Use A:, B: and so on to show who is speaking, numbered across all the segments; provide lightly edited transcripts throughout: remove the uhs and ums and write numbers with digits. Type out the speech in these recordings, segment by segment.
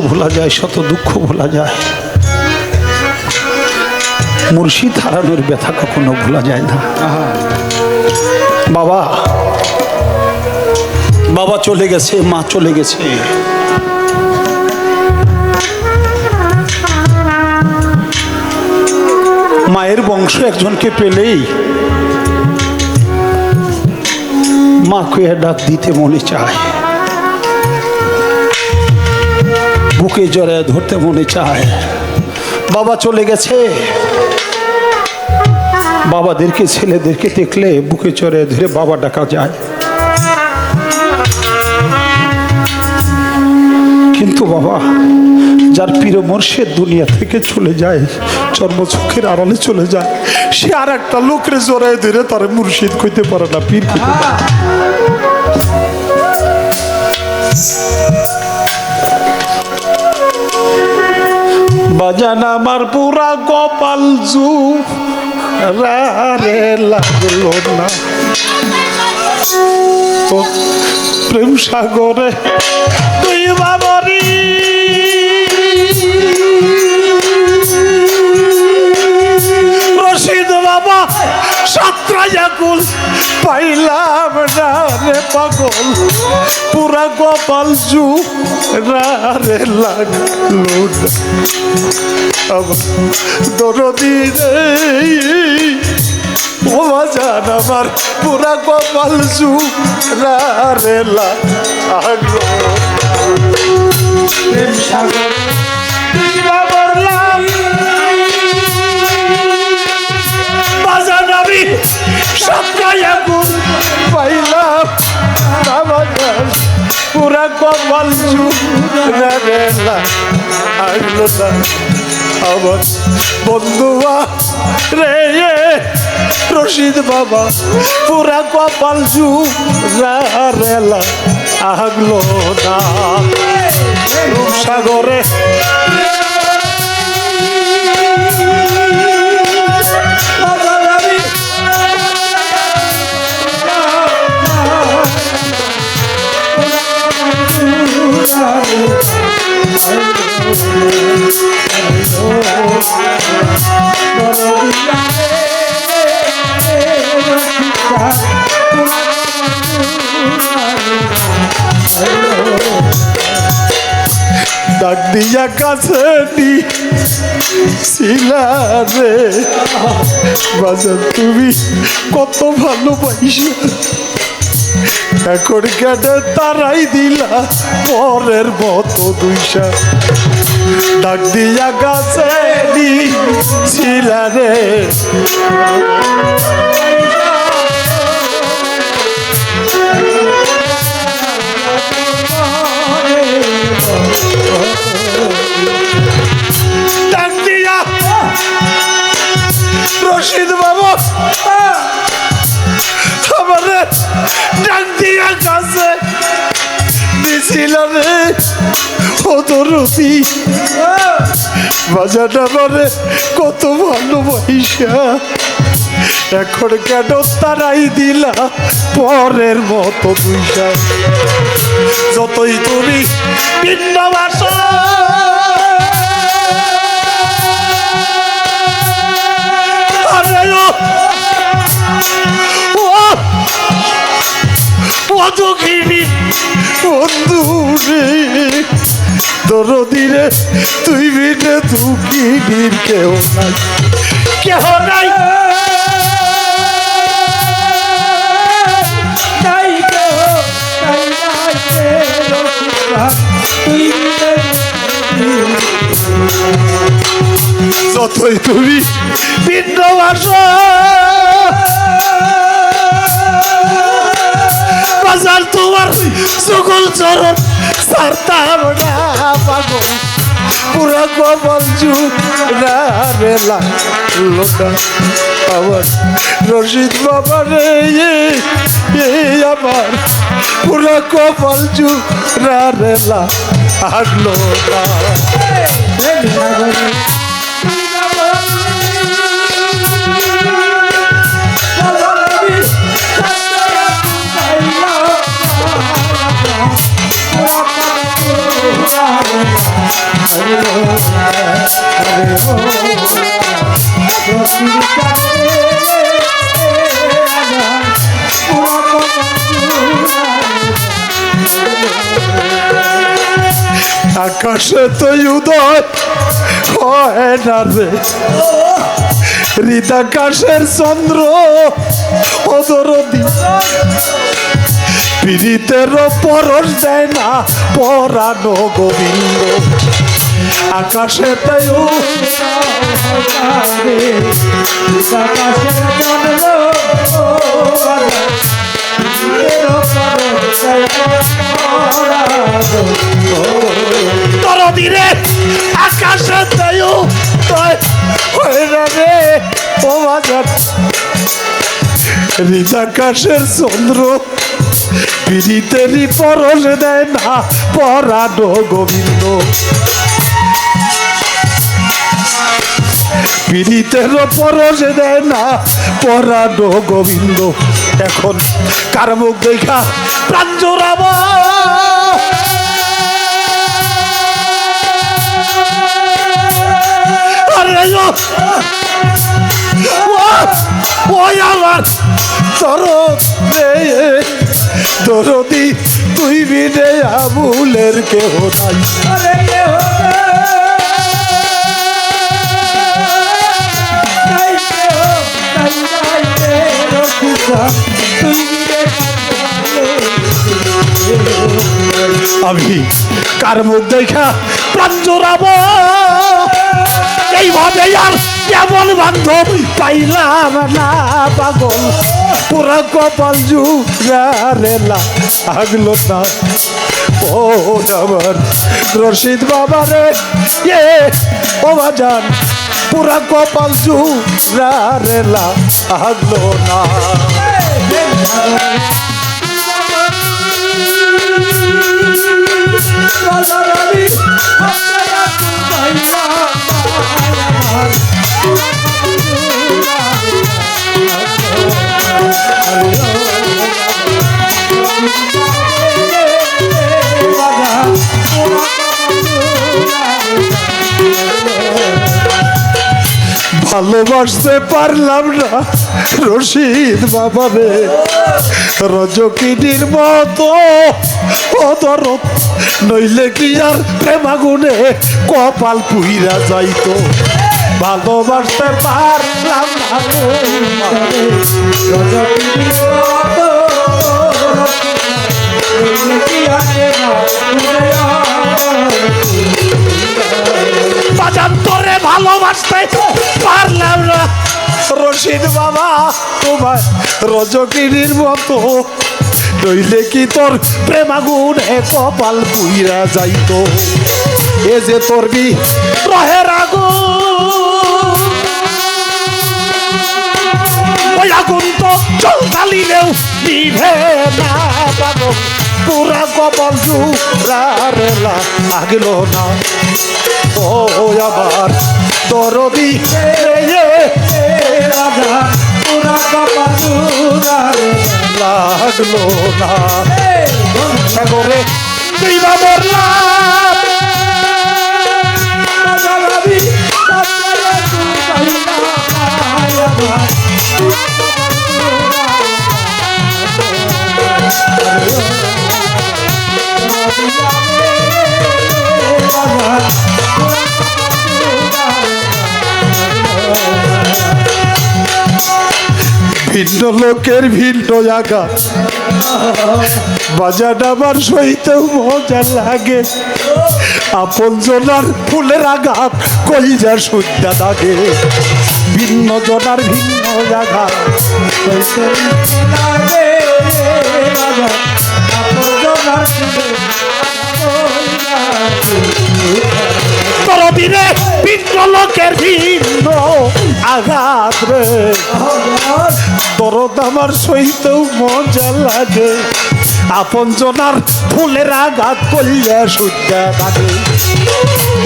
A: ভোলা যায়, শত দুঃখ ভোলা যায়, মুর্শিদ হারানোর ব্যথা কখনো ভোলা যায় না। বাবা বাবা চলে গেছে, মা চলে গেছে, মায়ের বংশ একজনকে পেলেই মাকে ডাক দিতে মনে চায়, বুকে জড়ায় ধরতে মনে চায়। বাবা চলে গেছে, বাবাদেরকে ছেলেদেরকে দেখলে বুকে জড়ায় ধরে বাবা ডাকা যায়, কিন্তু বাবা যার প্রিয় মুর্শিদ দুনিয়া থেকে চলে যায়, চর্মচক্ষের আড়ালে চলে যায়, সে আর একটা লোকের জড়ায় ধরে তার মুর্শিদ কইতে পারে না, পীর কইতে পারে না। বাজান আমার পুরা কপাল জুড়ে লাগলো না, তো প্রেম সাগরে তুই বাবরি রশিদ বাবা সাতরাকুল পাইলাম না রে পাগল, পুরা কপাল জুড়ে লাগলো না। দরদি রে ও বাজান আমার পুরা কপাল জুড়ে লাগলো, বাজান আমি সাতরাকুল পাইলাম না, বাজান পুরা কপাল জুড়ে লাগলো না। আমার বন্ধুয়া রে রশিদ বাবা পুরা কপাল জুড়ে লাগলো না, সাগরে ডাক দিয়া কাছে ছিলা রে বাজার, তুমি কত ভালোবাসা, এখন কেন তারাই দিলা পরের মতো দুইশা। ডাক দিয়া কাছে ছিলা রে রশিদ বাবা আমারে ডাক দিয়া কাছে দিছিল রে ও দরদি, বাজাটা আমারে কত ভালোবাসা, এখন কেন তারাই দিলা পরের মতো দুইটা। যতই তুমি ভিন্ন ভাষা বন্ধু রে দরদি রে, তুই বিনে দুঃখিনীর কেউ নাই, কেহ নাই, যতই তুমি ভিন্ন ভাষা বাজার তোমার সকল চরণ সারতাম না পাগল, পুরা কপাল জুড়ে লাগলো না। আমার রশিদ বাবা রে আমার পুরা কপাল জুড়ে লাগলো না। আকাশে তো উদয় হয় না রে, হৃদাকাশের চন্দ্র অদরদি পীড়িতের পরশ দেয় না পরানো গোবিন্দ। আকাশে তো দরদিরে আকাশে রে ও বাজার, হৃদাকাশের চন্দ্র পীড়িতেরই পরশ দেয় না পরানো গোবিন্দ। পীড়িতের পরশ দেয় না পরানো গোবিন্দ। এখন কার মুখ দেখা প্রাণ জোড়াবো, ওই আমার দরদি তুই বিনে আবুলের কেহ নাই। আমি কার মুখ দেখা প্রাণ জোড়াবো, এইভাবে আর কেমন বান্ধব পাইলাম না পাগল, পুরা কপাল জুড়ারেলা আগলো না। ও আমার রশিদ বাবা রে ও বাজান, পুরা কপাল জুড়ারেলা আগলো না। ভালোবাসতে পারলাম না রশিদ বাবা রে, রজকিনীর মতো অদরদ, নইলে কি আর প্রেমাগুনে কপাল পুইরা যাইতো। ভালোবাসতে পারলাম না রজকিনীর মতো, বাজান্তরে ভালোবাসতে পারলাম না রশিদ বাবা তোমার রজকিনীর মতো, নইলে কি তোর প্রেমাগুনে কপাল পুইরা যাইতো। এ যে তোর বি রহের আগুন, ওই আগুন তো জল ঢালিলেও নিভে না পাগল, পুরা কপাল জুড়ারেলা আগলো না। ও আমার দরদি পুরা কপাল জুড়ারেলা আগলো না। সাগরে তুই মরলাম ভিন্ন লোকের ভিন্ন জায়গা, বাজার আমার সইতেও মজা লাগে, আপন জনার ফুলের আঘাত কলিজা সুদ্ধা দাগে। ভিন্ন জনার ভিন্ন জায়গা তরদিনে ভিন্ন লোকের ভিন্ন আঘাত রে, দরদ আমার সইতেও মজা লাগে, আপন জনার ফুলের আঘাত কলিয়া সুদ্ধা লাগে।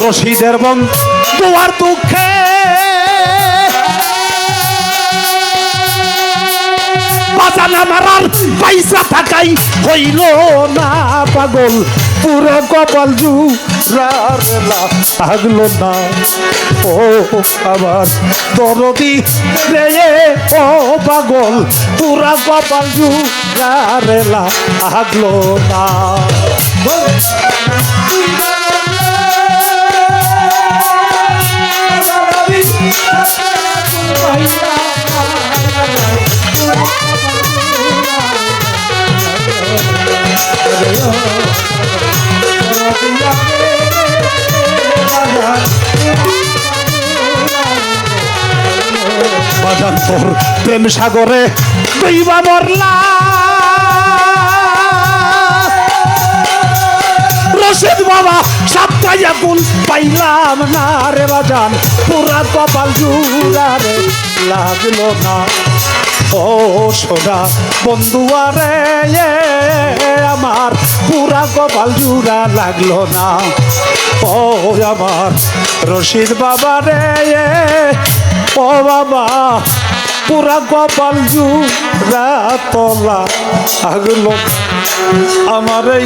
A: রশিদের বন দুয়ার দুঃখে বাজান আমার পয়সা থাকাই হইল না পাগল, পুরা কপাল জুড়ারেলা আগলো না ও আমার দরদি রে ও পাগল পুরা কপাল জুড়ারেলা আগলো না বাজান তোর প্রেম সাগরে দইবা মরলা রশিদ বাবা সাপ্তাহিয়া কুল পাইলাম না রে বাজান পুরা কপাল জুড়ারে লাগলো না ও সোনা বন্ধুয়ারে আমার পুরা কপাল জুড়া লাগলো না ও আমার রশিদ বাবা রে ও বাবা পুরা কপাল জুড়া তলা আগলো আমার এই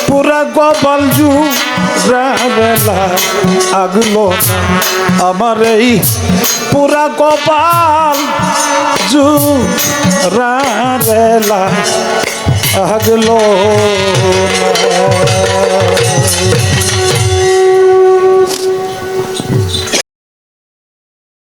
A: পুরা কপাল জুড়া আগলো আমার এই পুরা কপাল জুড়া আগলো